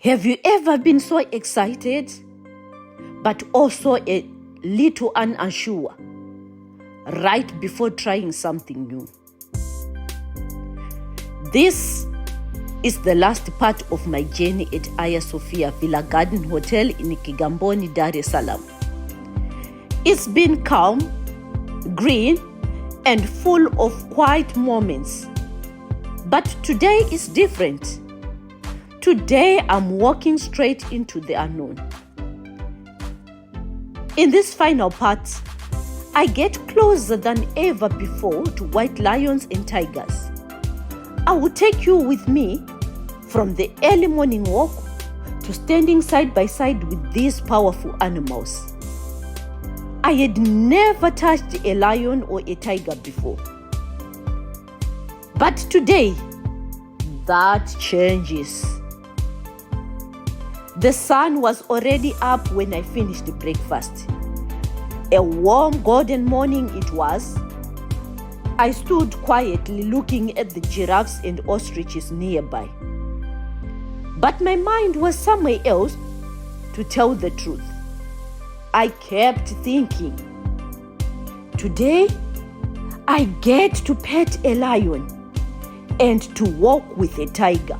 Have you ever been so excited, but also a little unsure, right before trying something new? This is the last part of my journey at Ayasophia Villa Garden Hotel in Kigamboni, Dar es Salaam. It's been calm, green, and full of quiet moments. But today is different. Today I'm walking straight into the unknown. In this final part, I get closer than ever before to white lions and tigers. I will take you with me from the early morning walk to standing side by side with these powerful animals. I had never touched a lion or a tiger before. But today, that changes. The sun was already up when I finished breakfast. A warm golden morning it was. I stood quietly looking at the giraffes and ostriches nearby. But my mind was somewhere else, to tell the truth. I kept thinking, today I get to pet a lion and to walk with a tiger.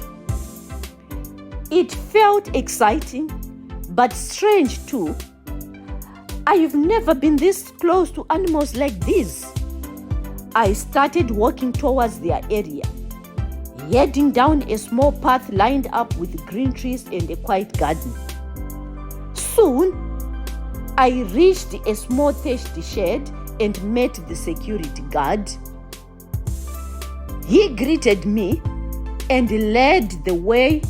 It felt exciting, but strange too. I've never been this close to animals like this. I started walking towards their area, heading down a small path lined up with green trees and a quiet garden. Soon, I reached a small thatched shed and met the security guard. He greeted me and led the way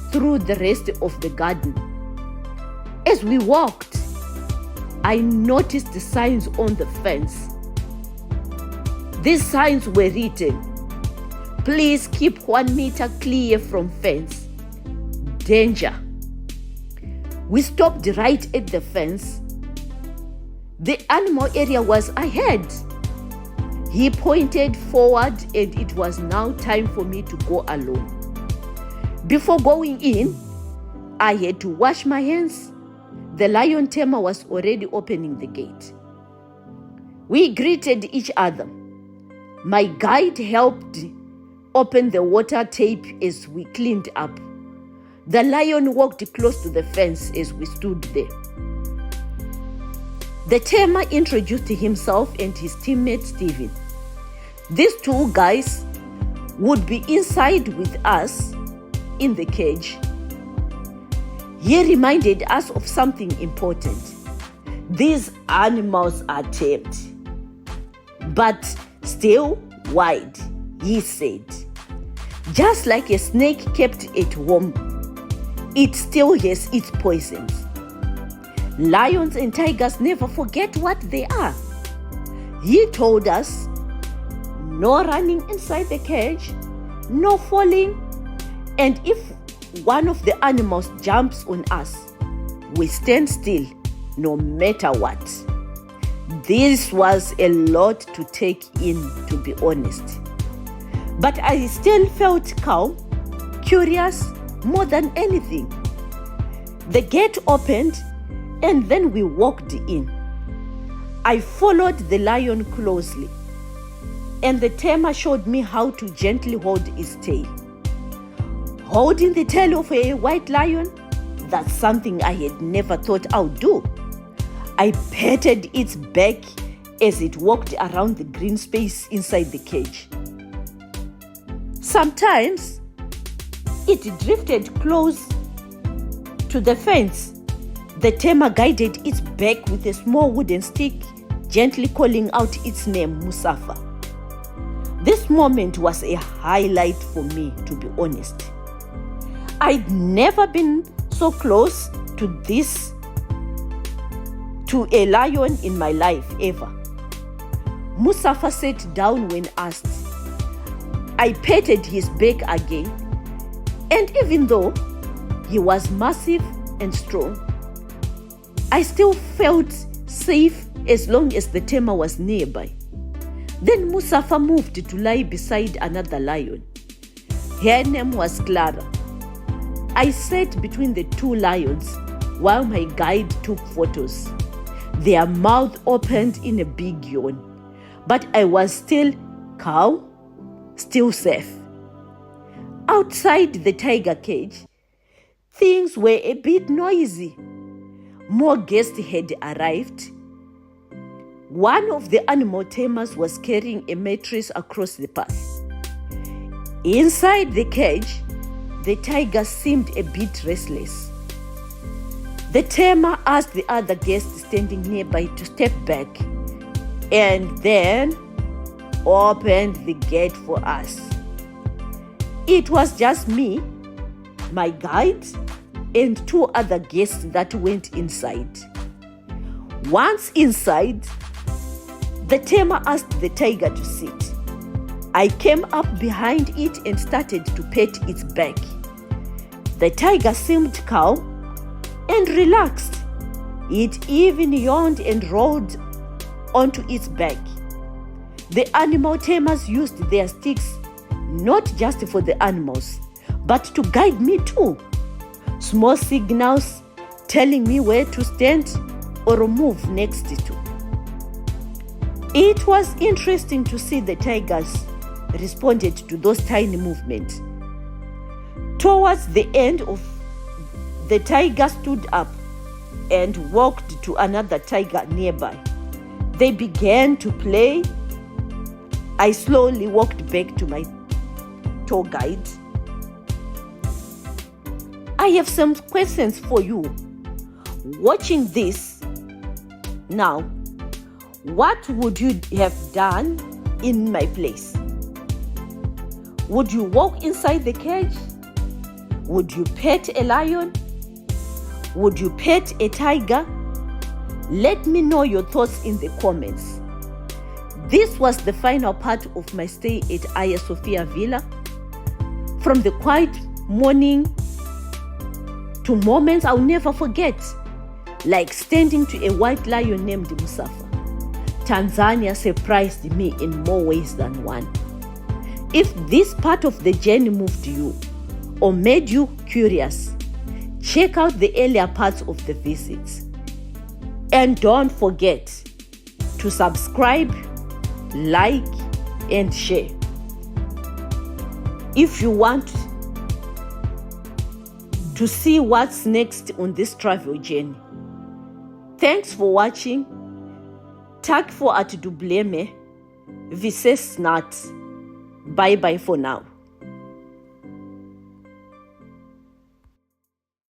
through the rest of the garden. As we walked, I noticed the signs on the fence. These signs were written, "Please keep 1 meter clear from fence. Danger." We stopped right at the fence. The animal area was ahead. He pointed forward and it was now time for me to go alone. Before going in, I had to wash my hands. The lion tamer was already opening the gate. We greeted each other. My guide helped open the water tape as we cleaned up. The lion walked close to the fence as we stood there. The tamer introduced himself and his teammate Steven. These two guys would be inside with us in the cage. He reminded us of something important. These animals are tamed, but still wild, he said. Just like a snake kept at home, it still has its poisons. Lions and tigers never forget what they are. He told us, no running inside the cage, no falling, and if one of the animals jumps on us, we stand still no matter what. This was a lot to take in, to be honest. But I still felt calm, curious more than anything. The gate opened and then we walked in. I followed the lion closely, and the tamer showed me how to gently hold its tail. Holding the tail of a white lion, that's something I had never thought I would do. I patted its back as it walked around the green space inside the cage. Sometimes it drifted close to the fence. The tamer guided its back with a small wooden stick, gently calling out its name, Musafa. This moment was a highlight for me, to be honest. I'd never been so close to a lion in my life ever. Musafa sat down when asked. I patted his back again, and even though he was massive and strong, I still felt safe as long as the tamer was nearby. Then Musafa moved to lie beside another lion. Her name was Clara. I sat between the two lions while my guide took photos. Their mouth opened in a big yawn, but I was still calm, still safe. Outside the tiger cage, things were a bit noisy. More guests had arrived. One of the animal tamers was carrying a mattress across the path. Inside the cage, the tiger seemed a bit restless. The tamer asked the other guests standing nearby to step back and then opened the gate for us. It was just me, my guide, and two other guests that went inside. Once inside, the tamer asked the tiger to sit. I came up behind it and started to pet its back. The tiger seemed calm and relaxed. It even yawned and rolled onto its back. The animal tamers used their sticks not just for the animals, but to guide me too. Small signals telling me where to stand or move next to. It was interesting to see the tigers responded to those tiny movements. Towards the end the tiger stood up and walked to another tiger nearby. They began to play. I slowly walked back to my tour guide. I have some questions for you. Watching this now, what would you have done in my place? Would you walk inside the cage? Would you pet a lion? Would you pet a tiger? Let me know your thoughts in the comments. This was the final part of my stay at Ayasophia Villa. From the quiet morning to moments I'll never forget, like standing to a white lion named Musafa. Tanzania surprised me in more ways than one. If this part of the journey moved you or made you curious, check out the earlier parts of the visits. And don't forget to subscribe, like, and share. If you want to see what's next on this travel journey. Thanks for watching. Tack for at dubleme. Vi ses snart. Bye bye for now.